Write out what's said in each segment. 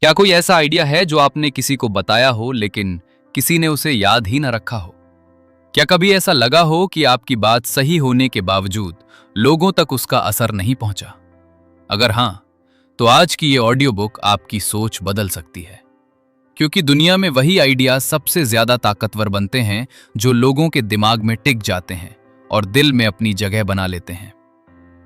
क्या कोई ऐसा आइडिया है जो आपने किसी को बताया हो लेकिन किसी ने उसे याद ही न रखा हो? क्या कभी ऐसा लगा हो कि आपकी बात सही होने के बावजूद लोगों तक उसका असर नहीं पहुंचा? अगर हां, तो आज की ये ऑडियो बुक आपकी सोच बदल सकती है। क्योंकि दुनिया में वही आइडिया सबसे ज्यादा ताकतवर बनते हैं जो लोगों के दिमाग में टिक जाते हैं और दिल में अपनी जगह बना लेते हैं।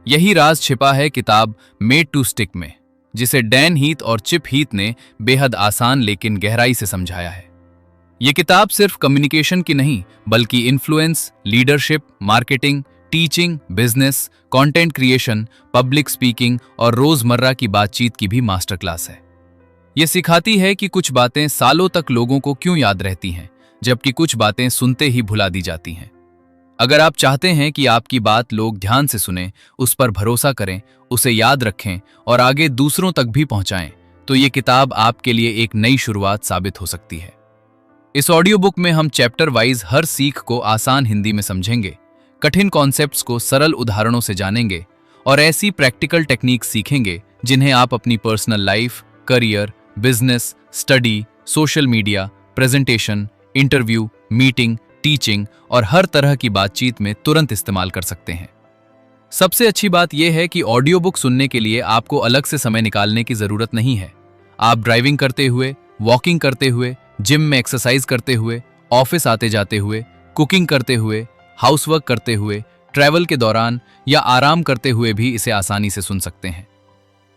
यही राज छिपा है किताब मेड टू स्टिक में, जिसे डैन हीथ और चिप हीथ ने बेहद आसान लेकिन गहराई से समझाया है। ये किताब सिर्फ कम्युनिकेशन की नहीं, बल्कि influence, leadership, marketing, teaching, business, content creation, public speaking और रोजमर्रा की बातचीत की भी मास्टर क्लास है। ये सिखाती है कि कुछ बातें सालों तक लोगों को क्यों याद रहती हैं, जबकि कुछ बातें सुनते ही भुला दी जाती हैं। अगर आप चाहते हैं कि आपकी बात लोग ध्यान से सुनें, उस पर भरोसा करें, उसे याद रखें और आगे दूसरों तक भी पहुंचाएं, तो ये किताब आपके लिए एक नई शुरुआत साबित हो सकती है। इस ऑडियो बुक में हम चैप्टर वाइज हर सीख को आसान हिंदी में समझेंगे, कठिन कॉन्सेप्ट्स को सरल उदाहरणों से जानेंगे और ऐसी प्रैक्टिकल टेक्निक सीखेंगे जिन्हें आप अपनी personal life, career, business, study, social media, presentation, interview, meeting, teaching और हर तरह की बातचीत में तुरंत इस्तेमाल कर सकते हैं। सबसे अच्छी बात यह है कि ऑडियो बुक सुनने के लिए आपको अलग से समय निकालने की जरूरत नहीं है। आप ड्राइविंग करते हुए, वॉकिंग करते हुए, जिम में एक्सरसाइज करते हुए, ऑफिस आते जाते हुए, कुकिंग करते हुए, हाउसवर्क करते हुए, ट्रैवल के दौरान या आराम करते हुए भी इसे आसानी से सुन सकते हैं।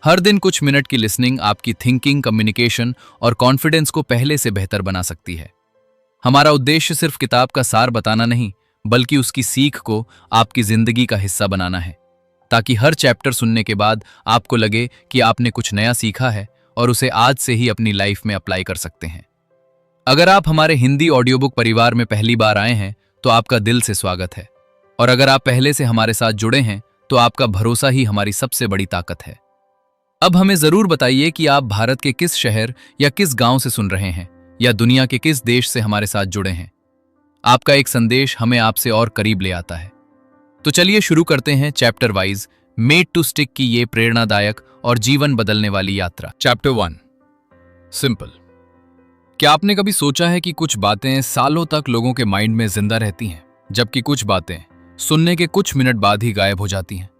हर दिन कुछ मिनट की लिसनिंग आपकी थिंकिंग, कम्युनिकेशन और कॉन्फिडेंस को पहले से बेहतर बना सकती है। हमारा उद्देश्य सिर्फ किताब का सार बताना नहीं, बल्कि उसकी सीख को आपकी जिंदगी का हिस्सा बनाना है, ताकि हर चैप्टर सुनने के बाद आपको लगे कि आपने कुछ नया सीखा है और उसे आज से ही अपनी लाइफ में अप्लाई कर सकते हैं। अगर आप हमारे हिंदी ऑडियो बुक परिवार में पहली बार आए हैं, तो आपका दिल से स्वागत है। और अगर आप पहले से हमारे साथ जुड़े हैं, तो आपका भरोसा ही हमारी सबसे बड़ी ताकत है। अब हमें जरूर बताइए कि आप भारत के किस शहर या किस गांव से सुन रहे हैं, या दुनिया के किस देश से हमारे साथ जुड़े हैं। आपका एक संदेश हमें आपसे और करीब ले आता है। तो चलिए शुरू करते हैं chapter wise made to stick की ये प्रेरणादायक और जीवन बदलने वाली यात्रा। Chapter 1, simple. क्या आपने कभी सोचा है कि कुछ बातें सालों तक लोगों के माइंड में जिंदा रहती हैं, जबकि कुछ बातें सुनने के कुछ मिनट बाद ही गायब हो जाती हैं?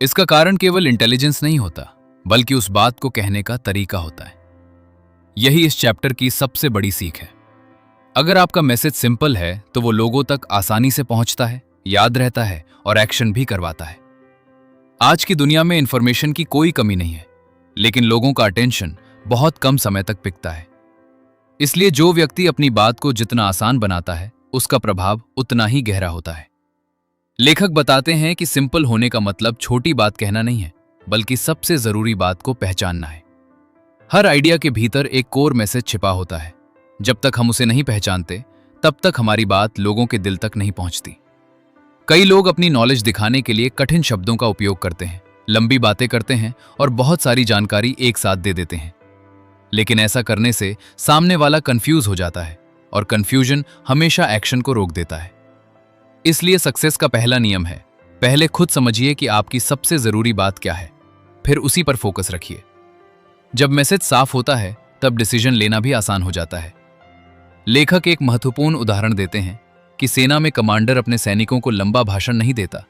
इसका कारण केवल इंटेलिजेंस नहीं होता, बल्कि उस बात को कहने का तरीका होता है। यही इस चैप्टर की सबसे बड़ी सीख है। अगर आपका मैसेज सिंपल है, तो वो लोगों तक आसानी से पहुंचता है, याद रहता है और एक्शन भी करवाता है। आज की दुनिया में इंफॉर्मेशन की कोई कमी नहीं है, लेकिन लोगों का अटेंशन बहुत कम समय तक टिकता है। इसलिए जो व्यक्ति अपनी बात को जितना आसान बनाता है, उसका प्रभाव उतना ही गहरा होता है। लेखक बताते हैं कि सिंपल होने का मतलब छोटी बात कहना नहीं है, बल्कि सबसे जरूरी बात को पहचानना है। हर आइडिया के भीतर एक कोर मैसेज छिपा होता है। जब तक हम उसे नहीं पहचानते, तब तक हमारी बात लोगों के दिल तक नहीं पहुंचती। कई लोग अपनी नॉलेज दिखाने के लिए कठिन शब्दों का उपयोग करते हैं, लंबी बातें करते हैं और बहुत सारी जानकारी एक साथ दे देते हैं। लेकिन ऐसा करने से सामने वाला कंफ्यूज हो जाता है, और कंफ्यूजन हमेशा एक्शन को रोक देता है। इसलिए सक्सेस का पहला नियम है, पहले खुद समझिए कि आपकी सबसे जरूरी बात क्या है, फिर उसी पर फोकस रखिए। जब मैसेज साफ होता है, तब डिसीजन लेना भी आसान हो जाता है। लेखक एक महत्वपूर्ण उदाहरण देते हैं कि सेना में कमांडर अपने सैनिकों को लंबा भाषण नहीं देता,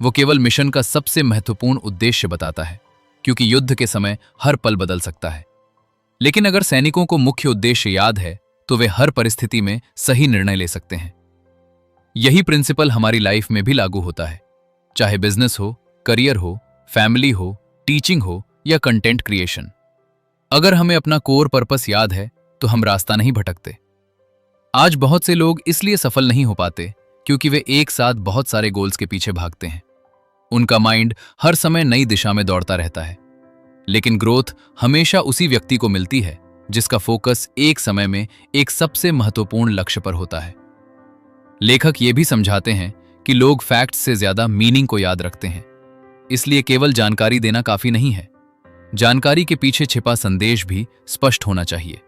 वो केवल मिशन का सबसे महत्वपूर्ण उद्देश्य बताता है, क्योंकि युद्ध के समय हर पल बदल सकता है। लेकिन अगर सैनिकों को मुख्य उद्देश्य याद है, तो वे हर परिस्थिति में सही निर्णय ले सकते हैं। यही प्रिंसिपल हमारी लाइफ में भी लागू होता है, चाहे बिजनेस हो, करियर हो, फैमिली हो, टीचिंग हो या कंटेंट क्रिएशन। अगर हमें अपना कोर पर्पस याद है, तो हम रास्ता नहीं भटकते। आज बहुत से लोग इसलिए सफल नहीं हो पाते क्योंकि वे एक साथ बहुत सारे गोल्स के पीछे भागते हैं। उनका माइंड हर समय नई दिशा में दौड़ता रहता है। लेकिन ग्रोथ हमेशा उसी व्यक्ति को मिलती है जिसका फोकस एक समय में एक सबसे महत्वपूर्ण लक्ष्य पर होता है। लेखक ये भी समझाते हैं कि लोग फैक्ट्स से ज्यादा मीनिंग को याद रखते हैं। इसलिए केवल जानकारी देना काफी नहीं है, जानकारी के पीछे छिपा संदेश भी स्पष्ट होना चाहिए।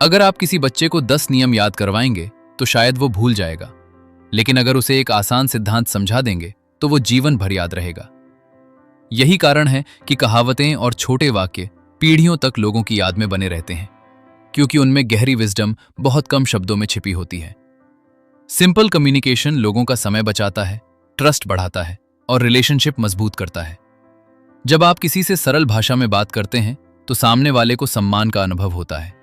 अगर आप किसी बच्चे को 10 नियम याद करवाएंगे, तो शायद वो भूल जाएगा, लेकिन अगर उसे एक आसान सिद्धांत समझा देंगे, तो वो जीवन भर याद रहेगा। यही कारण है कि कहावतें और छोटे वाक्य पीढ़ियों तक लोगों की याद में बने रहते हैं, क्योंकि उनमें गहरी विजडम बहुत कम शब्दों में छिपी होती है। सिंपल कम्युनिकेशन लोगों का समय बचाता है, ट्रस्ट बढ़ाता है और रिलेशनशिप मजबूत करता है। जब आप किसी से सरल भाषा में बात करते हैं तो सामने वाले को सम्मान का अनुभव होता है।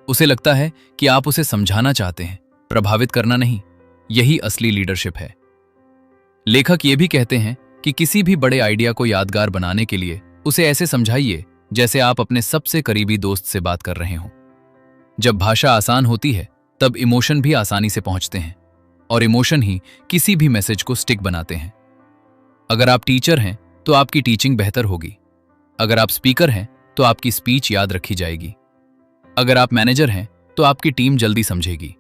उसे लगता है कि आप उसे समझाना चाहते हैं, प्रभावित करना नहीं। यही असली लीडरशिप है। लेखक ये भी कहते हैं कि किसी भी बड़े आइडिया को यादगार बनाने के लिए उसे ऐसे समझाइए जैसे आप अपने सबसे करीबी दोस्त से बात कर रहे हों। जब भाषा आसान होती है तब इमोशन भी आसानी से पहुंचते हैं, और इमोशन ही किसी भी मैसेज को स्टिक बनाते हैं। अगर आप टीचर हैं तो आपकी टीचिंग बेहतर होगी। अगर आप स्पीकर हैं तो आपकी स्पीच याद रखी जाएगी। अगर आप मैनेजर हैं तो आपकी टीम जल्दी समझेगी।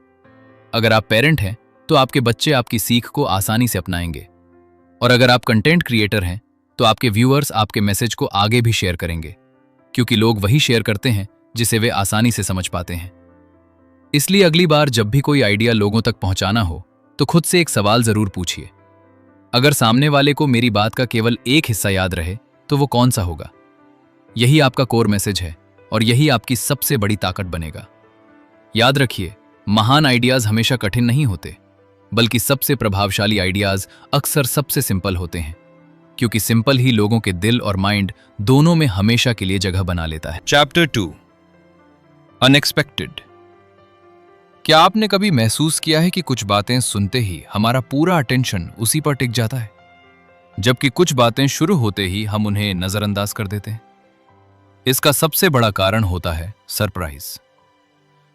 अगर आप पेरेंट हैं तो आपके बच्चे आपकी सीख को आसानी से अपनाएंगे। और अगर आप कंटेंट क्रिएटर हैं तो आपके व्यूअर्स आपके मैसेज को आगे भी शेयर करेंगे, क्योंकि लोग वही शेयर करते हैं जिसे वे आसानी से समझ पाते हैं। इसलिए अगली बार जब भी कोई आइडिया लोगों तक पहुंचाना हो तो खुद से एक सवाल जरूर पूछिए। अगर सामने वाले को मेरी बात का केवल एक हिस्सा याद रहे तो वो कौन सा होगा? यही आपका कोर मैसेज है और यही आपकी सबसे बड़ी ताकत बनेगा। याद रखिए, महान आइडियाज हमेशा कठिन नहीं होते, बल्कि सबसे प्रभावशाली आइडियाज अक्सर सबसे सिंपल होते हैं, क्योंकि सिंपल ही लोगों के दिल और माइंड दोनों में हमेशा के लिए जगह बना लेता है। Chapter 2, unexpected. क्या आपने कभी महसूस किया है कि कुछ बातें सुनते ही हमारा पूरा अटेंशन उसी पर टिक जाता है, जबकि कुछ बातें शुरू होते ही हम उन्हें नजरअंदाज कर देते हैं? इसका सबसे बड़ा कारण होता है सरप्राइज।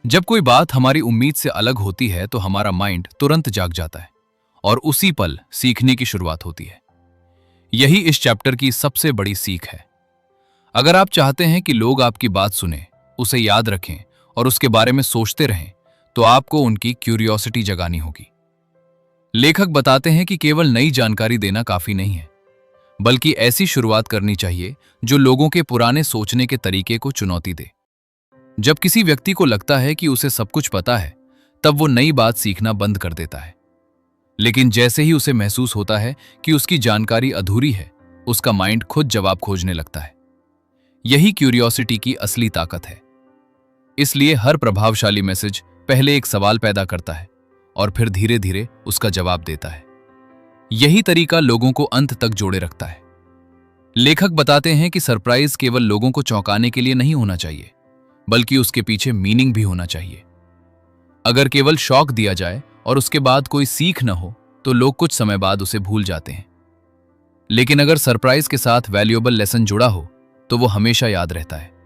जब कोई बात हमारी उम्मीद से अलग होती है तो हमारा माइंड तुरंत जाग जाता है और उसी पल सीखने की शुरुआत होती है। यही इस चैप्टर की सबसे बड़ी सीख है। अगर आप चाहते हैं कि लोग आपकी बात सुने, उसे याद रखें और उसके बारे में सोचते रहें, तो आपको उनकी क्यूरियोसिटी जगानी होगी। लेखक बताते हैं कि केवल नई जानकारी देना काफी नहीं है, बल्कि ऐसी शुरुआत करनी चाहिए जो लोगों के पुराने सोचने के तरीके को चुनौती दे। जब किसी व्यक्ति को लगता है कि उसे सब कुछ पता है, तब वो नई बात सीखना बंद कर देता है। लेकिन जैसे ही उसे महसूस होता है कि उसकी जानकारी अधूरी है, उसका माइंड खुद जवाब खोजने लगता है। यही क्यूरियोसिटी की असली ताकत है। इसलिए हर प्रभावशाली मैसेज पहले एक सवाल पैदा करता है और फिर धीरे धीरे उसका जवाब देता है। यही तरीका लोगों को अंत तक जोड़े रखता है। लेखक बताते हैं कि सरप्राइज केवल लोगों को चौंकाने के लिए नहीं होना चाहिए, बल्कि उसके पीछे मीनिंग भी होना चाहिए। अगर केवल शॉक दिया जाए और उसके बाद कोई सीख न हो तो लोग कुछ समय बाद उसे भूल जाते हैं। लेकिन अगर सरप्राइज के साथ वैल्यूएबल लेसन जुड़ा हो तो वो हमेशा याद रहता है।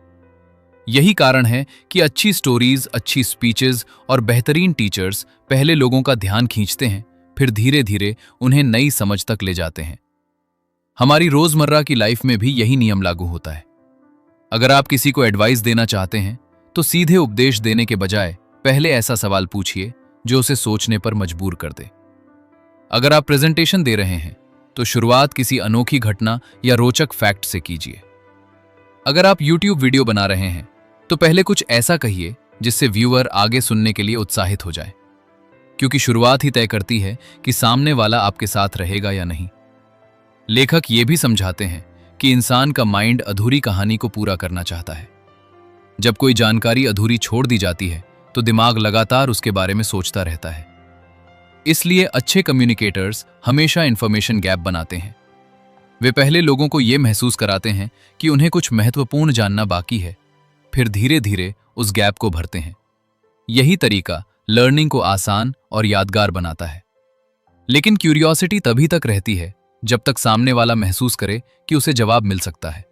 यही कारण है कि अच्छी स्टोरीज, अच्छी स्पीचेस और बेहतरीन टीचर्स पहले लोगों का ध्यान खींचते हैं, फिर धीरे धीरे उन्हें नई समझ तक ले जाते हैं। हमारी रोजमर्रा की लाइफ में भी यही नियम लागू होता है। अगर आप किसी को एडवाइस देना चाहते हैं तो सीधे उपदेश देने के बजाय पहले ऐसा सवाल पूछिए जो उसे सोचने पर मजबूर कर दे। अगर आप प्रेजेंटेशन दे रहे हैं तो शुरुआत किसी अनोखी घटना या रोचक फैक्ट से कीजिए। अगर आप YouTube वीडियो बना रहे हैं तो पहले कुछ ऐसा कहिए जिससे व्यूअर आगे सुनने के लिए उत्साहित हो जाए, क्योंकि शुरुआत ही तय करती है कि सामने वाला आपके साथ रहेगा या नहीं। लेखक ये भी समझाते हैं कि इंसान का माइंड अधूरी कहानी को पूरा करना चाहता है। जब कोई जानकारी अधूरी छोड़ दी जाती है तो दिमाग लगातार उसके बारे में सोचता रहता है। इसलिए अच्छे कम्युनिकेटर्स हमेशा इंफॉर्मेशन गैप बनाते हैं। वे पहले लोगों को यह महसूस कराते हैं कि उन्हें कुछ महत्वपूर्ण जानना बाकी है, फिर धीरे धीरे उस गैप को भरते हैं। यही तरीका लर्निंग को आसान और यादगार बनाता है। लेकिन क्यूरियोसिटी तभी तक रहती है जब तक सामने वाला महसूस करे कि उसे जवाब मिल सकता है।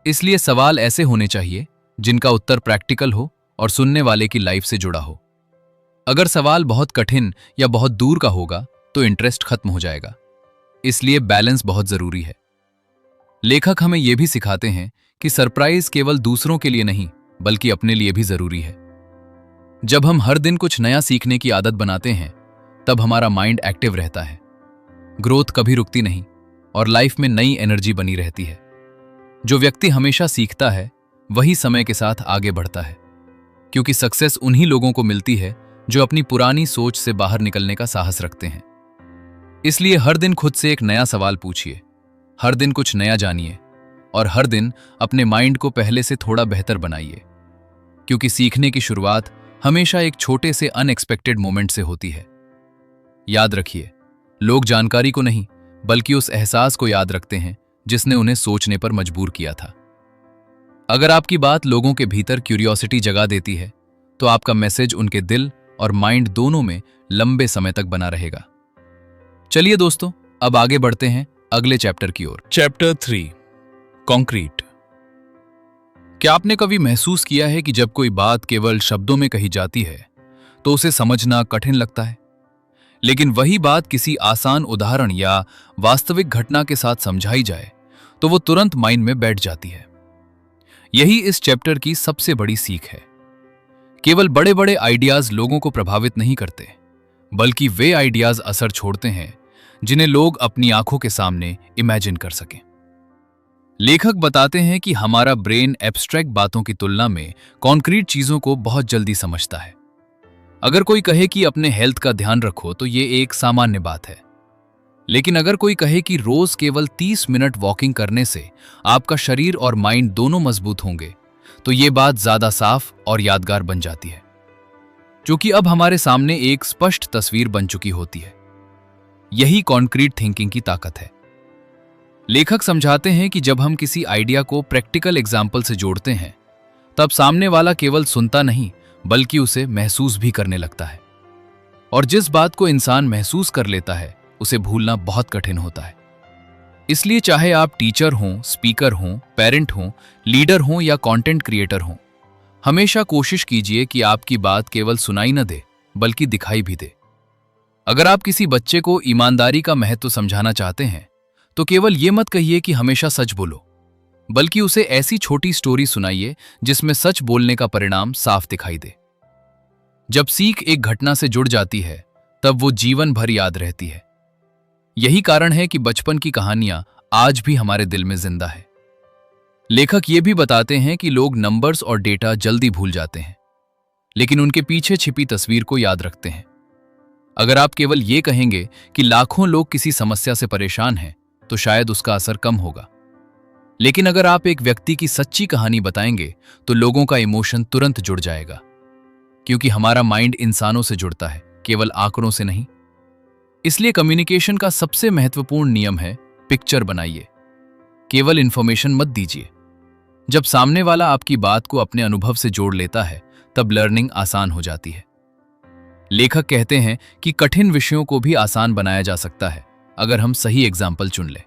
इसलिए सवाल ऐसे होने चाहिए जिनका उत्तर प्रैक्टिकल हो और सुनने वाले की लाइफ से जुड़ा हो। अगर सवाल बहुत कठिन या बहुत दूर का होगा तो इंटरेस्ट खत्म हो जाएगा। इसलिए बैलेंस बहुत जरूरी है। लेखक हमें यह भी सिखाते हैं कि सरप्राइज केवल दूसरों के लिए नहीं, बल्कि अपने लिए भी जरूरी है। जब हम हर दिन कुछ नया सीखने की आदत बनाते हैं, तब हमारा माइंड एक्टिव रहता है। ग्रोथ कभी रुकती नहीं और लाइफ में नई एनर्जी बनी रहती है। जो व्यक्ति हमेशा सीखता है वही समय के साथ आगे बढ़ता है, क्योंकि सक्सेस उन्हीं लोगों को मिलती है जो अपनी पुरानी सोच से बाहर निकलने का साहस रखते हैं। इसलिए हर दिन खुद से एक नया सवाल पूछिए, हर दिन कुछ नया जानिए और हर दिन अपने माइंड को पहले से थोड़ा बेहतर बनाइए, क्योंकि सीखने की शुरुआत हमेशा एक छोटे से अनएक्सपेक्टेड मोमेंट से होती है। याद रखिए, लोग जानकारी को नहीं बल्कि उस एहसास को याद रखते हैं जिसने उन्हें सोचने पर मजबूर किया था। अगर आपकी बात लोगों के भीतर क्यूरियोसिटी जगा देती है तो आपका मैसेज उनके दिल और माइंड दोनों में लंबे समय तक बना रहेगा। चलिए दोस्तों, अब आगे बढ़ते हैं अगले चैप्टर की ओर। Chapter 3, concrete. क्या आपने कभी महसूस किया है कि जब कोई बात केवल शब्दों में कही जाती है तो उसे समझना कठिन लगता है, लेकिन वही बात किसी आसान उदाहरण या वास्तविक घटना के साथ समझाई जाए तो वो तुरंत माइंड में बैठ जाती है। यही इस चैप्टर की सबसे बड़ी सीख है। केवल बड़े बड़े आइडियाज लोगों को प्रभावित नहीं करते, बल्कि वे आइडियाज असर छोड़ते हैं जिन्हें लोग अपनी आंखों के सामने इमेजिन कर सकें। लेखक बताते हैं कि हमारा ब्रेन एब्स्ट्रैक्ट बातों की तुलना में कॉन्क्रीट चीजों को बहुत जल्दी समझता है। अगर कोई कहे कि अपने हेल्थ का ध्यान रखो तो ये एक सामान्य बात है, लेकिन अगर कोई कहे कि रोज केवल 30 मिनट वॉकिंग करने से आपका शरीर और माइंड दोनों मजबूत होंगे तो ये बात ज्यादा साफ और यादगार बन जाती है, क्योंकि अब हमारे सामने एक स्पष्ट तस्वीर बन चुकी होती है। यही कॉन्क्रीट थिंकिंग की ताकत है। लेखक समझाते हैं कि जब हम किसी आइडिया को प्रैक्टिकल एग्जाम्पल से जोड़ते हैं तब सामने वाला केवल सुनता नहीं बल्कि उसे महसूस भी करने लगता है, और जिस बात को इंसान महसूस कर लेता है उसे भूलना बहुत कठिन होता है। इसलिए चाहे आप टीचर हों, स्पीकर हों, पेरेंट हों, लीडर हों या कंटेंट क्रिएटर हों, हमेशा कोशिश कीजिए कि आपकी बात केवल सुनाई न दे बल्कि दिखाई भी दे। अगर आप किसी बच्चे को ईमानदारी का महत्व समझाना चाहते हैं तो केवल ये मत कहिए कि हमेशा सच बोलो, बल्कि उसे ऐसी छोटी स्टोरी सुनाइए जिसमें सच बोलने का परिणाम साफ दिखाई दे। जब सीख एक घटना से जुड़ जाती है तब वो जीवन भर याद रहती है। यही कारण है कि बचपन की कहानियां आज भी हमारे दिल में जिंदा है। लेखक ये भी बताते हैं कि लोग नंबर्स और डेटा जल्दी भूल जाते हैं, लेकिन उनके पीछे छिपी तस्वीर को याद रखते हैं। अगर आप केवल ये कहेंगे कि लाखों लोग किसी समस्या से परेशान हैं तो शायद उसका असर कम होगा, लेकिन अगर आप एक व्यक्ति की सच्ची कहानी बताएंगे तो लोगों का इमोशन तुरंत जुड़ जाएगा, क्योंकि हमारा माइंड इंसानों से जुड़ता है, केवल आंकड़ों से नहीं। इसलिए कम्युनिकेशन का सबसे महत्वपूर्ण नियम है पिक्चर बनाइए, केवल इंफॉर्मेशन मत दीजिए। जब सामने वाला आपकी बात को अपने अनुभव से जोड़ लेता है तब लर्निंग आसान हो जाती है। लेखक कहते हैं कि कठिन विषयों को भी आसान बनाया जा सकता है अगर हम सही एग्जाम्पल चुन लें।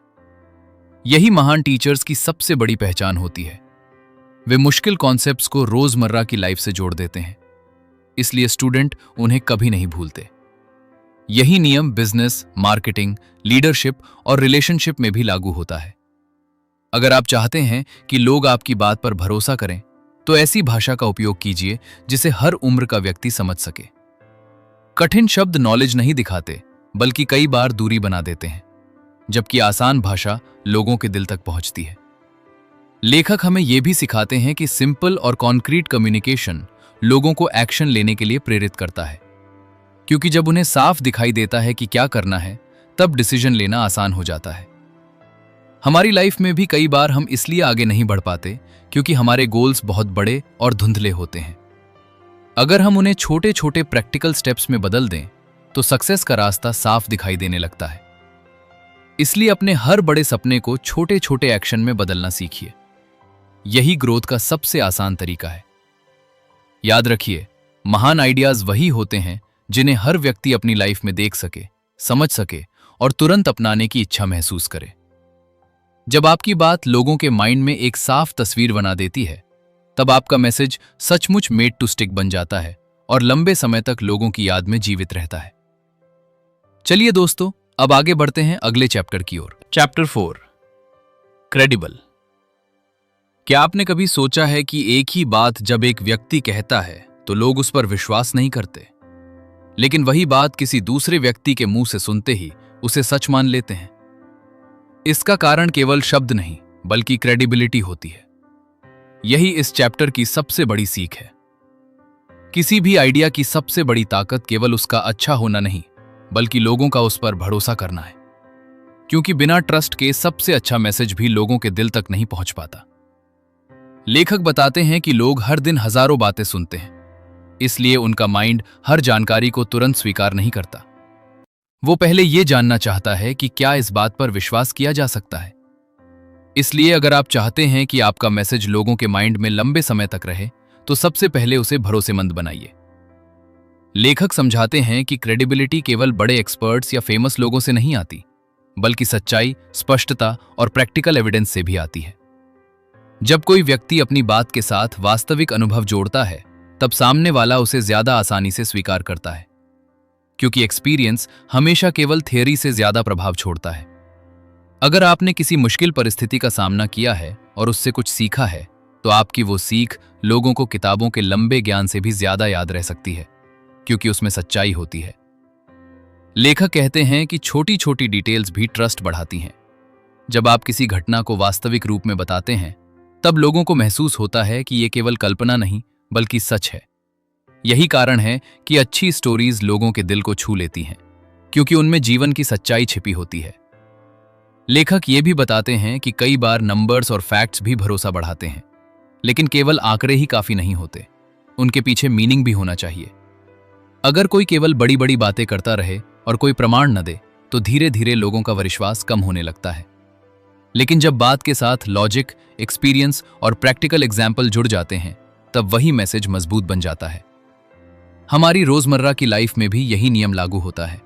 यही महान टीचर्स की सबसे बड़ी पहचान होती है। वे मुश्किल कॉन्सेप्ट्स को रोजमर्रा की लाइफ से जोड़ देते हैं, इसलिए स्टूडेंट उन्हें कभी नहीं भूलते। यही नियम बिजनेस, मार्केटिंग, लीडरशिप और रिलेशनशिप में भी लागू होता है। अगर आप चाहते हैं कि लोग आपकी बात पर भरोसा करें तो ऐसी भाषा का उपयोग कीजिए जिसे हर उम्र का व्यक्ति समझ सके। कठिन शब्द नॉलेज नहीं दिखाते बल्कि कई बार दूरी बना देते हैं, जबकि आसान भाषा लोगों के दिल तक पहुंचती है। लेखक हमें यह भी सिखाते हैं कि सिंपल और कॉन्क्रीट कम्युनिकेशन लोगों को एक्शन लेने के लिए प्रेरित करता है, क्योंकि जब उन्हें साफ दिखाई देता है कि क्या करना है तब डिसीजन लेना आसान हो जाता है। हमारी लाइफ में भी कई बार हम इसलिए आगे नहीं बढ़ पाते क्योंकि हमारे गोल्स बहुत बड़े और धुंधले होते हैं। अगर हम उन्हें छोटे छोटे प्रैक्टिकल स्टेप्स में बदल दें तो सक्सेस का रास्ता साफ दिखाई देने लगता है। इसलिए अपने हर बड़े सपने को छोटे छोटे एक्शन में बदलना सीखिए। यही ग्रोथ का सबसे आसान तरीका है। याद रखिए, महान आइडियाज वही होते हैं जिन्हें हर व्यक्ति अपनी लाइफ में देख सके, समझ सके और तुरंत अपनाने की इच्छा महसूस करे। जब आपकी बात लोगों के माइंड में एक साफ तस्वीर बना देती है तब आपका मैसेज सचमुच मेड टू स्टिक बन जाता है और लंबे समय तक लोगों की याद में जीवित रहता है। चलिए दोस्तों, अब आगे बढ़ते हैं अगले चैप्टर की ओर। Chapter 4, credible. क्या आपने कभी सोचा है कि एक ही बात जब एक व्यक्ति कहता है तो लोग उस पर विश्वास नहीं करते, लेकिन वही बात किसी दूसरे व्यक्ति के मुंह से सुनते ही उसे सच मान लेते हैं? इसका कारण केवल शब्द नहीं बल्कि क्रेडिबिलिटी होती है। यही इस चैप्टर की सबसे बड़ी सीख है। किसी भी आइडिया की सबसे बड़ी ताकत केवल उसका अच्छा होना नहीं बल्कि लोगों का उस पर भरोसा करना है। क्योंकि बिना ट्रस्ट के सबसे अच्छा मैसेज भी लोगों के दिल तक नहीं पहुंच पाता। लेखक बताते हैं कि लोग हर दिन हजारों बातें सुनते हैं, इसलिए उनका माइंड हर जानकारी को तुरंत स्वीकार नहीं करता। वो पहले ये जानना चाहता है कि क्या इस बात पर विश्वास किया जा सकता है। इसलिए अगर आप चाहते हैं कि आपका मैसेज लोगों के माइंड में लंबे समय तक रहे, तो सबसे पहले उसे भरोसेमंद बनाइए। लेखक समझाते हैं कि क्रेडिबिलिटी केवल बड़े एक्सपर्ट्स या फेमस लोगों से नहीं आती, बल्कि सच्चाई, स्पष्टता और प्रैक्टिकल एविडेंस से भी आती है। जब कोई व्यक्ति अपनी बात के साथ वास्तविक अनुभव जोड़ता है, तब सामने वाला उसे ज्यादा आसानी से स्वीकार करता है, क्योंकि एक्सपीरियंस हमेशा केवल थियरी से ज्यादा प्रभाव छोड़ता है। अगर आपने किसी मुश्किल परिस्थिति का सामना किया है और उससे कुछ सीखा है, तो आपकी वो सीख लोगों को किताबों के लंबे ज्ञान से भी ज्यादा याद रह सकती है, क्योंकि उसमें सच्चाई होती है। लेखक कहते हैं कि छोटी छोटी डिटेल्स भी ट्रस्ट बढ़ाती हैं। जब आप किसी घटना को वास्तविक रूप में बताते हैं, तब लोगों को महसूस होता है कि ये केवल कल्पना नहीं, बल्कि सच है। यही कारण है कि अच्छी स्टोरीज लोगों के दिल को छू लेती हैं, क्योंकि उनमें जीवन की सच्चाई छिपी होती है। लेखक ये भी बताते हैं कि कई बार नंबर्स और फैक्ट्स भी भरोसा बढ़ाते हैं, लेकिन केवल आंकड़े ही काफी नहीं होते, उनके पीछे मीनिंग भी होना चाहिए। अगर कोई केवल बड़ी बड़ी बातें करता रहे और कोई प्रमाण न दे, तो धीरे धीरे लोगों का विश्वास कम होने लगता है। लेकिन जब बात के साथ लॉजिक, एक्सपीरियंस और प्रैक्टिकल एग्जाम्पल जुड़ जाते हैं, तब वही मैसेज मजबूत बन जाता है। हमारी रोजमर्रा की लाइफ में भी यही नियम लागू होता है।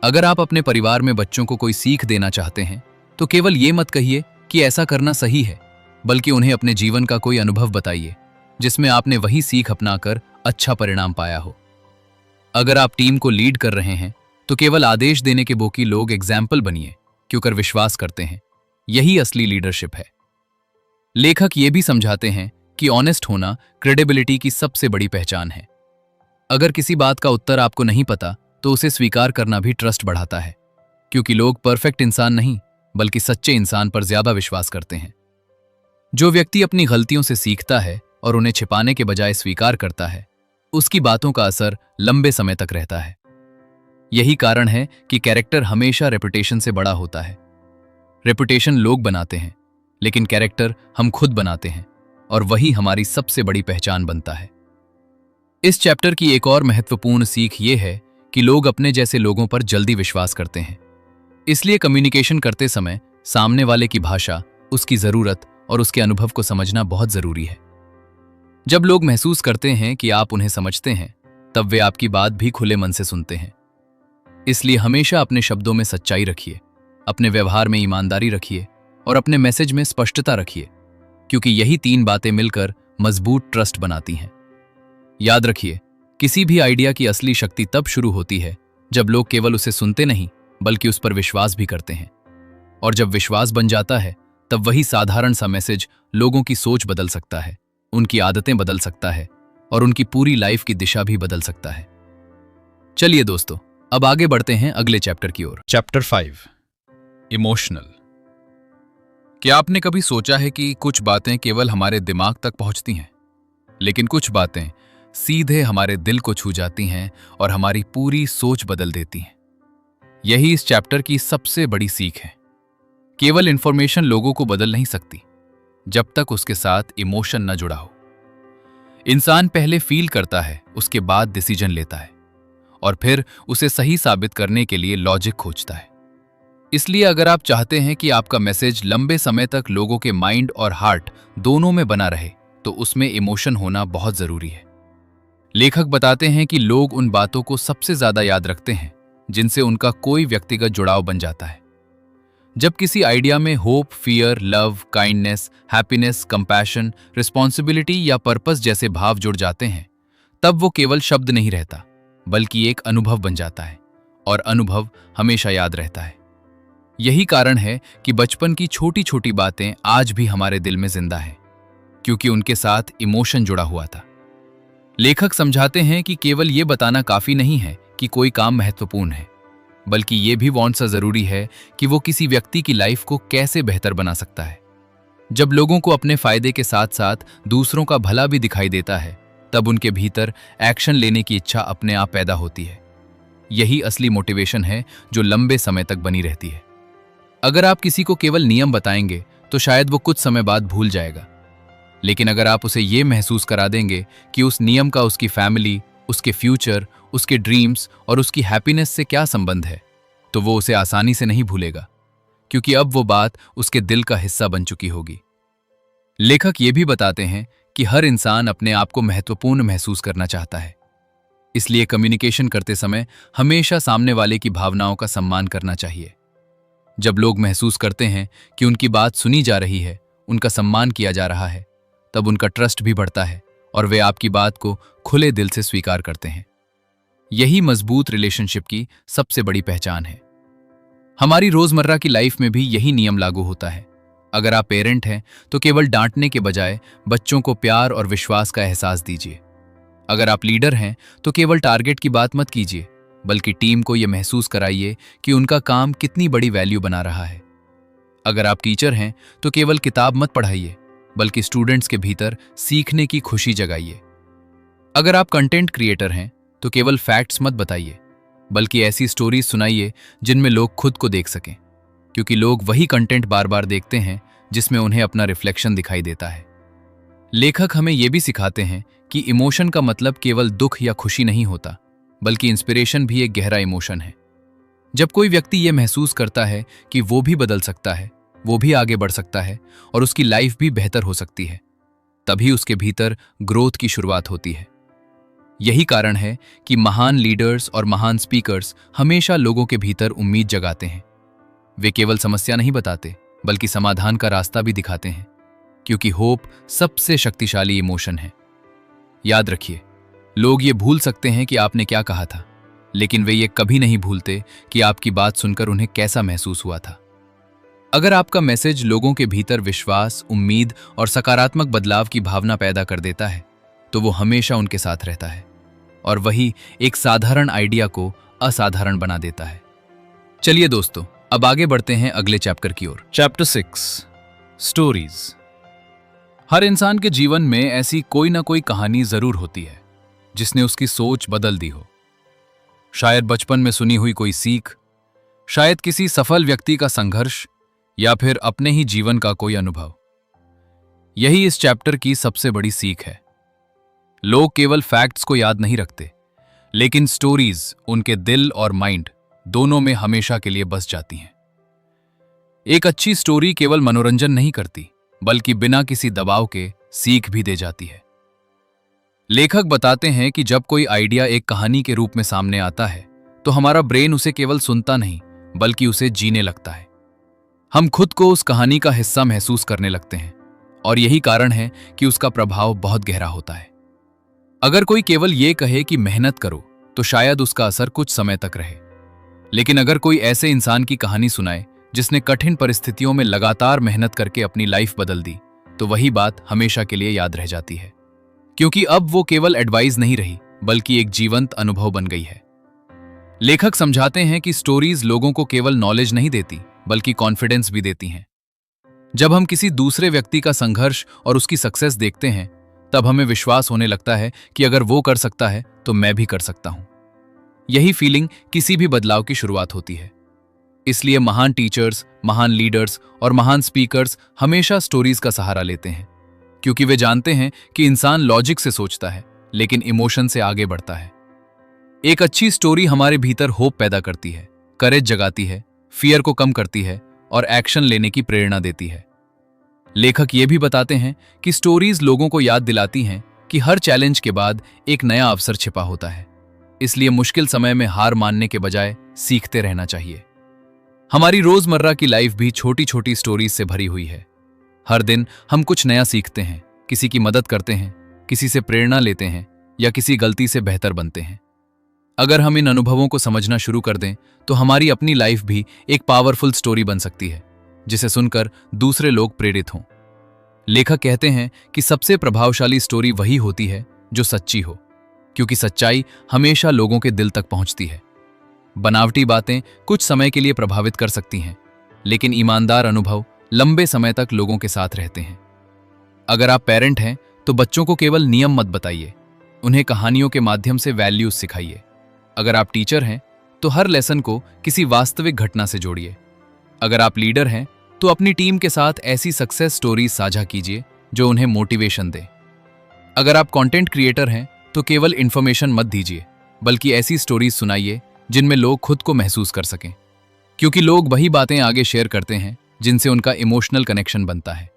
अगर आप अपने परिवार में बच्चों को कोई सीख देना चाहते हैं, तो केवल ये मत कहिए कि ऐसा करना सही है, बल्कि उन्हें अपने जीवन का कोई अनुभव बताइए जिसमें आपने वही सीख अपनाकर अच्छा परिणाम पाया हो। अगर आप टीम को लीड कर रहे हैं, तो केवल आदेश देने के बोकी लोग एग्जाम्पल बनिए, क्योंकि विश्वास करते हैं। यही असली लीडरशिप है। लेखक ये भी समझाते हैं कि ऑनेस्ट होना क्रेडिबिलिटी की सबसे बड़ी पहचान है। अगर किसी बात का उत्तर आपको नहीं पता, तो उसे स्वीकार करना भी ट्रस्ट बढ़ाता है, क्योंकि लोग परफेक्ट इंसान नहीं, बल्कि सच्चे इंसान पर ज्यादा विश्वास करते हैं। जो व्यक्ति अपनी गलतियों से सीखता है और उन्हें छिपाने के बजाय स्वीकार करता है, उसकी बातों का असर लंबे समय तक रहता है। यही कारण है कि कैरेक्टर हमेशा रेपुटेशन से बड़ा होता है। रेपुटेशन लोग बनाते हैं, लेकिन कैरेक्टर हम खुद बनाते हैं, और वही हमारी सबसे बड़ी पहचान बनता है। इस चैप्टर की एक और महत्वपूर्ण सीख ये है कि लोग अपने जैसे लोगों पर जल्दी विश्वास करते हैं। इसलिए कम्युनिकेशन करते समय सामने वाले की भाषा, उसकी जरूरत और उसके अनुभव को समझना बहुत जरूरी है। जब लोग महसूस करते हैं कि आप उन्हें समझते हैं, तब वे आपकी बात भी खुले मन से सुनते हैं। इसलिए हमेशा अपने शब्दों में सच्चाई रखिए, अपने व्यवहार में ईमानदारी रखिए और अपने मैसेज में स्पष्टता रखिए, क्योंकि यही 3 बातें मिलकर मजबूत ट्रस्ट बनाती हैं। याद रखिए, किसी भी आइडिया की असली शक्ति तब शुरू होती है जब लोग केवल उसे सुनते नहीं, बल्कि उस पर विश्वास भी करते हैं। और जब विश्वास बन जाता है, तब वही साधारण सा मैसेज लोगों की सोच बदल सकता है, उनकी आदतें बदल सकता है और उनकी पूरी लाइफ की दिशा भी बदल सकता है। चलिए दोस्तों, अब आगे बढ़ते हैं अगले चैप्टर की ओर। Chapter 5, emotional. क्या आपने कभी सोचा है कि कुछ बातें केवल हमारे दिमाग तक पहुंचती हैं, लेकिन कुछ बातें सीधे हमारे दिल को छू जाती हैं और हमारी पूरी सोच बदल देती हैं? यही इस चैप्टर की सबसे बड़ी सीख है। केवल इंफॉर्मेशन लोगों को बदल नहीं सकती, जब तक उसके साथ इमोशन न जुड़ा हो। इंसान पहले फील करता है, उसके बाद डिसीजन लेता है, और फिर उसे सही साबित करने के लिए लॉजिक खोजता है। इसलिए अगर आप चाहते हैं कि आपका मैसेज लंबे समय तक लोगों के माइंड और हार्ट दोनों में बना रहे, तो उसमें इमोशन होना बहुत जरूरी है। लेखक बताते हैं कि लोग उन बातों को सबसे ज्यादा याद रखते हैं जिनसे उनका कोई व्यक्तिगत जुड़ाव बन जाता है। जब किसी आइडिया में hope, fear, love, kindness, happiness, compassion, responsibility या पर्पस जैसे भाव जुड़ जाते हैं, तब वो केवल शब्द नहीं रहता, बल्कि एक अनुभव बन जाता है, और अनुभव हमेशा याद रहता है। यही कारण है कि बचपन की छोटी छोटी बातें आज भी हमारे दिल में जिंदा है, क्योंकि उनके साथ इमोशन जुड़ा हुआ था। लेखक समझाते हैं कि केवल ये बताना काफी नहीं है कि कोई काम महत्वपूर्ण है, बल्कि ये भी वांट सा जरूरी है कि वो किसी व्यक्ति की लाइफ को कैसे बेहतर बना सकता है। जब लोगों को अपने फायदे के साथ साथ दूसरों का भला भी दिखाई देता है, तब उनके भीतर एक्शन लेने की इच्छा अपने आप पैदा होती है। यही असली मोटिवेशन है जो लंबे समय तक बनी रहती है। अगर आप किसी को केवल नियम बताएंगे तो शायद वो कुछ समय बाद भूल जाएगा, लेकिन अगर आप उसे ये महसूस करा देंगे कि उस नियम का उसकी फैमिली, उसके फ्यूचर, उसके ड्रीम्स और उसकी हैप्पीनेस से क्या संबंध है, तो वो उसे आसानी से नहीं भूलेगा, क्योंकि अब वो बात उसके दिल का हिस्सा बन चुकी होगी। लेखक ये भी बताते हैं कि हर इंसान अपने आप को महत्वपूर्ण महसूस करना चाहता है, इसलिए कम्युनिकेशन करते समय हमेशा सामने वाले की भावनाओं का सम्मान करना चाहिए। जब लोग महसूस करते हैं कि उनकी बात सुनी जा रही है, उनका सम्मान किया जा रहा है, तब उनका ट्रस्ट भी बढ़ता है और वे आपकी बात को खुले दिल से स्वीकार करते हैं। यही मजबूत रिलेशनशिप की सबसे बड़ी पहचान है। हमारी रोजमर्रा की लाइफ में भी यही नियम लागू होता है। अगर आप पेरेंट हैं तो केवल डांटने के बजाय बच्चों को प्यार और विश्वास का एहसास दीजिए। अगर आप लीडर हैं तो केवल टारगेट की बात मत कीजिए, बल्कि टीम को यह महसूस कराइए कि उनका काम कितनी बड़ी वैल्यू बना रहा है। अगर आप टीचर हैं तो केवल किताब मत पढ़ाइए, बल्कि स्टूडेंट्स के भीतर सीखने की खुशी जगाइए। अगर आप कंटेंट क्रिएटर हैं तो केवल फैक्ट्स मत बताइए, बल्कि ऐसी स्टोरीज सुनाइए जिनमें लोग खुद को देख सकें, क्योंकि लोग वही कंटेंट बार बार देखते हैं जिसमें उन्हें अपना रिफ्लेक्शन दिखाई देता है। लेखक हमें यह भी सिखाते हैं कि इमोशन का मतलब केवल दुख या खुशी नहीं होता, बल्कि इंस्पिरेशन भी एक गहरा इमोशन है। जब कोई व्यक्ति यह महसूस करता है कि वो भी बदल सकता है, वो भी आगे बढ़ सकता है और उसकी लाइफ भी बेहतर हो सकती है, तभी उसके भीतर ग्रोथ की शुरुआत होती है। यही कारण है कि महान लीडर्स और महान स्पीकर्स हमेशा लोगों के भीतर उम्मीद जगाते हैं। वे केवल समस्या नहीं बताते, बल्कि समाधान का रास्ता भी दिखाते हैं, क्योंकि होप सबसे शक्तिशाली इमोशन है। याद रखिए, लोग ये भूल सकते हैं कि आपने क्या कहा था, लेकिन वे ये कभी नहीं भूलते कि आपकी बात सुनकर उन्हें कैसा महसूस हुआ था। अगर आपका मैसेज लोगों के भीतर विश्वास, उम्मीद और सकारात्मक बदलाव की भावना पैदा कर देता है, तो वो हमेशा उनके साथ रहता है और वही एक साधारण आइडिया को असाधारण बना देता है। चलिए दोस्तों, अब आगे बढ़ते हैं अगले चैप्टर की ओर। Chapter 6 stories. हर इंसान के जीवन में ऐसी कोई ना कोई कहानी जरूर होती है जिसने उसकी सोच बदल दी हो। शायद बचपन में सुनी हुई कोई सीख, शायद किसी सफल व्यक्ति का संघर्ष, या फिर अपने ही जीवन का कोई अनुभव। यही इस चैप्टर की सबसे बड़ी सीख है। लोग केवल फैक्ट्स को याद नहीं रखते, लेकिन स्टोरीज उनके दिल और माइंड दोनों में हमेशा के लिए बस जाती हैं। एक अच्छी स्टोरी केवल मनोरंजन नहीं करती, बल्कि बिना किसी दबाव के सीख भी दे जाती है। लेखक बताते हैं कि जब कोई आइडिया एक कहानी के रूप में सामने आता है, तो हमारा ब्रेन उसे केवल सुनता नहीं, बल्कि उसे जीने लगता है। हम खुद को उस कहानी का हिस्सा महसूस करने लगते हैं, और यही कारण है कि उसका प्रभाव बहुत गहरा होता है। अगर कोई केवल ये कहे कि मेहनत करो, तो शायद उसका असर कुछ समय तक रहे, लेकिन अगर कोई ऐसे इंसान की कहानी सुनाए जिसने कठिन परिस्थितियों में लगातार मेहनत करके अपनी लाइफ बदल दी, तो वही बात हमेशा के लिए याद रह जाती है, क्योंकि अब वो केवल एडवाइस नहीं रही, बल्कि एक जीवंत अनुभव बन गई है। लेखक समझाते हैं कि स्टोरीज लोगों को केवल नॉलेज नहीं देती, बल्कि कॉन्फिडेंस भी देती हैं। जब हम किसी दूसरे व्यक्ति का संघर्ष और उसकी सक्सेस देखते हैं, तब हमें विश्वास होने लगता है कि अगर वो कर सकता है तो मैं भी कर सकता हूं। यही फीलिंग किसी भी बदलाव की शुरुआत होती है। इसलिए महान टीचर्स, महान लीडर्स और महान स्पीकर्स हमेशा स्टोरीज का सहारा लेते हैं, क्योंकि वे जानते हैं कि इंसान लॉजिक से सोचता है, लेकिन इमोशन से आगे बढ़ता है। एक अच्छी स्टोरी हमारे भीतर होप पैदा करती है, करेज जगाती है, फियर को कम करती है और एक्शन लेने की प्रेरणा देती है। लेखक ये भी बताते हैं कि स्टोरीज लोगों को याद दिलाती हैं कि हर चैलेंज के बाद एक नया अवसर छिपा होता है, इसलिए मुश्किल समय में हार मानने के बजाय सीखते रहना चाहिए। हमारी रोजमर्रा की लाइफ भी छोटी छोटी स्टोरीज से भरी हुई है। हर दिन हम कुछ नया सीखते हैं, किसी की मदद करते हैं, किसी से प्रेरणा लेते हैं या किसी गलती से बेहतर बनते हैं। अगर हम इन अनुभवों को समझना शुरू कर दें, तो हमारी अपनी लाइफ भी एक पावरफुल स्टोरी बन सकती है, जिसे सुनकर दूसरे लोग प्रेरित हों। लेखक कहते हैं कि सबसे प्रभावशाली स्टोरी वही होती है जो सच्ची हो, क्योंकि सच्चाई हमेशा लोगों के दिल तक पहुंचती है। बनावटी बातें कुछ समय के लिए प्रभावित कर सकती हैं, लेकिन ईमानदार अनुभव लंबे समय तक लोगों के साथ रहते हैं। अगर आप पेरेंट हैं तो बच्चों को केवल नियम मत बताइए, उन्हें कहानियों के माध्यम से वैल्यूज सिखाइए। अगर आप टीचर हैं तो हर लेसन को किसी वास्तविक घटना से जोड़िए। अगर आप लीडर हैं तो अपनी टीम के साथ ऐसी सक्सेस स्टोरीज साझा कीजिए जो उन्हें मोटिवेशन दे। अगर आप कंटेंट क्रिएटर हैं तो केवल इन्फॉर्मेशन मत दीजिए, बल्कि ऐसी स्टोरीज सुनाइए जिनमें लोग खुद को महसूस कर सकें, क्योंकि लोग वही बातें आगे शेयर करते हैं जिनसे उनका इमोशनल कनेक्शन बनता है।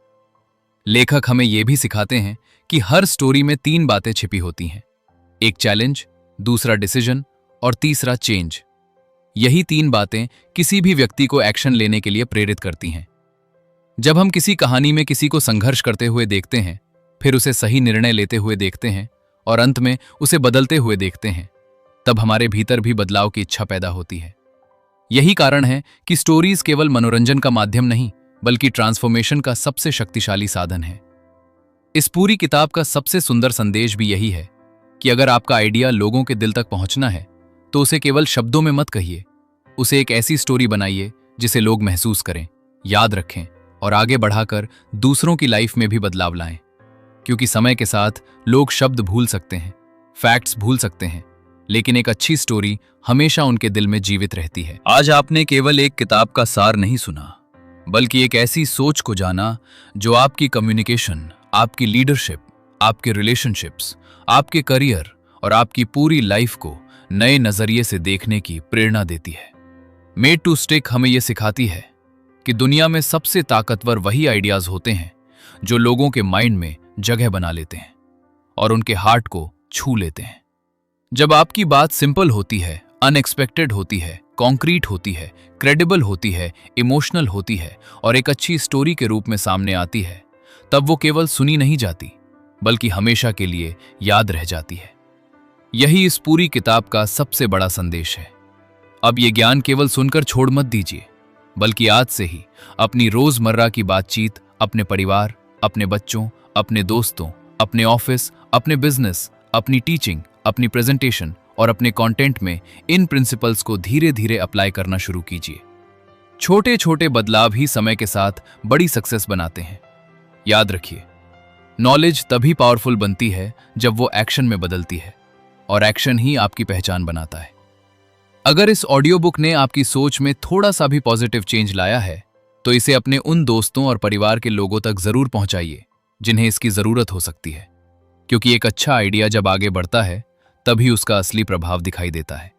लेखक हमें यह भी सिखाते हैं कि हर स्टोरी में 3 बातें छिपी होती हैं, एक चैलेंज, दूसरा डिसीजन और तीसरा चेंज। यही 3 बातें किसी भी व्यक्ति को एक्शन लेने के लिए प्रेरित करती हैं। जब हम किसी कहानी में किसी को संघर्ष करते हुए देखते हैं, फिर उसे सही निर्णय लेते हुए देखते हैं और अंत में उसे बदलते हुए देखते हैं, तब हमारे भीतर भी बदलाव की इच्छा पैदा होती है। यही कारण है कि स्टोरीज केवल मनोरंजन का माध्यम नहीं, बल्कि ट्रांसफॉर्मेशन का सबसे शक्तिशाली साधन है। इस पूरी किताब का सबसे सुंदर संदेश भी यही है कि अगर आपका आइडिया लोगों के दिल तक पहुंचना है तो उसे केवल शब्दों में मत कहिए, उसे एक ऐसी स्टोरी बनाइए जिसे लोग महसूस करें, याद रखें और आगे बढ़ाकर दूसरों की लाइफ में भी बदलाव लाएं। क्योंकि समय के साथ लोग शब्द भूल सकते हैं, फैक्ट्स भूल सकते हैं, लेकिन एक अच्छी स्टोरी हमेशा उनके दिल में जीवित रहती है। आज आपने केवल एक किताब का सार नहीं सुना, बल्कि एक ऐसी सोच को जाना जो आपकी कम्युनिकेशन, आपकी लीडरशिप, आपके रिलेशनशिप्स, आपके करियर और आपकी पूरी लाइफ को नए नजरिए से देखने की प्रेरणा देती है। मेड टू स्टिक हमें यह सिखाती है कि दुनिया में सबसे ताकतवर वही आइडियाज होते हैं जो लोगों के माइंड में जगह बना लेते हैं और उनके हार्ट को छू लेते हैं। जब आपकी बात सिंपल होती है, अनएक्सपेक्टेड होती है, कॉन्क्रीट होती है, क्रेडिबल होती है, इमोशनल होती है और एक अच्छी स्टोरी के रूप में सामने आती है, तब वो केवल सुनी नहीं जाती, बल्कि हमेशा के लिए याद रह जाती है। यही इस पूरी किताब का सबसे बड़ा संदेश है। अब ये ज्ञान केवल सुनकर छोड़ मत दीजिए, बल्कि आज से ही अपनी रोजमर्रा की बातचीत, अपने परिवार, अपने बच्चों, अपने दोस्तों, अपने ऑफिस, अपने बिजनेस, अपनी टीचिंग, अपनी प्रेजेंटेशन और अपने कंटेंट में इन प्रिंसिपल्स को धीरे धीरे अप्लाई करना शुरू कीजिए। छोटे छोटे बदलाव ही समय के साथ बड़ी सक्सेस बनाते हैं। याद रखिए, नॉलेज तभी पावरफुल बनती है जब वो एक्शन में बदलती है, और एक्शन ही आपकी पहचान बनाता है। अगर इस ऑडियो बुक ने आपकी सोच में थोड़ा सा भी पॉजिटिव चेंज लाया है, तो इसे अपने उन दोस्तों और परिवार के लोगों तक जरूर पहुंचाइए जिन्हें इसकी जरूरत हो सकती है, क्योंकि एक अच्छा आइडिया जब आगे बढ़ता है तभी उसका असली प्रभाव दिखाई देता है।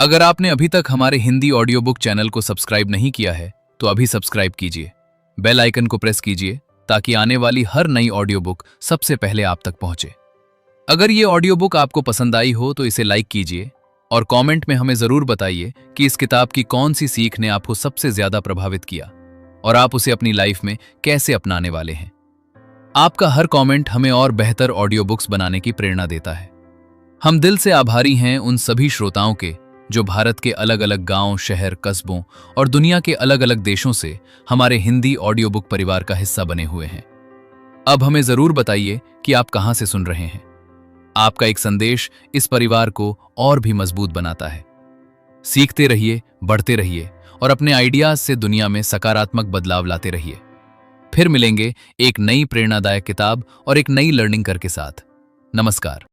अगर आपने अभी तक हमारे हिंदी ऑडियो बुक चैनल को सब्सक्राइब नहीं किया है तो अभी सब्सक्राइब कीजिए, बेल आइकन को प्रेस कीजिए ताकि आने वाली हर नई ऑडियो बुक सबसे पहले आप तक पहुंचे। अगर ये ऑडियो बुक आपको पसंद आई हो तो इसे लाइक कीजिए और कमेंट में हमें जरूर बताइए कि इस किताब की कौन सी सीख ने आपको सबसे ज्यादा प्रभावित किया और आप उसे अपनी लाइफ में कैसे अपनाने वाले हैं। आपका हर कमेंट हमें और बेहतर ऑडियो बुक्स बनाने की प्रेरणा देता है। हम दिल से आभारी हैं उन सभी श्रोताओं के जो भारत के अलग अलग गांव, शहर, कस्बों और दुनिया के अलग अलग देशों से हमारे हिंदी ऑडियो बुक परिवार का हिस्सा बने हुए हैं। अब हमें जरूर बताइए कि आप कहां से सुन रहे हैं। आपका एक संदेश इस परिवार को और भी मजबूत बनाता है। सीखते रहिए, बढ़ते रहिए और अपने आइडियाज से दुनिया में सकारात्मक बदलाव लाते रहिए। फिर मिलेंगे एक नई प्रेरणादायक किताब और एक नई लर्निंग करके साथ। नमस्कार।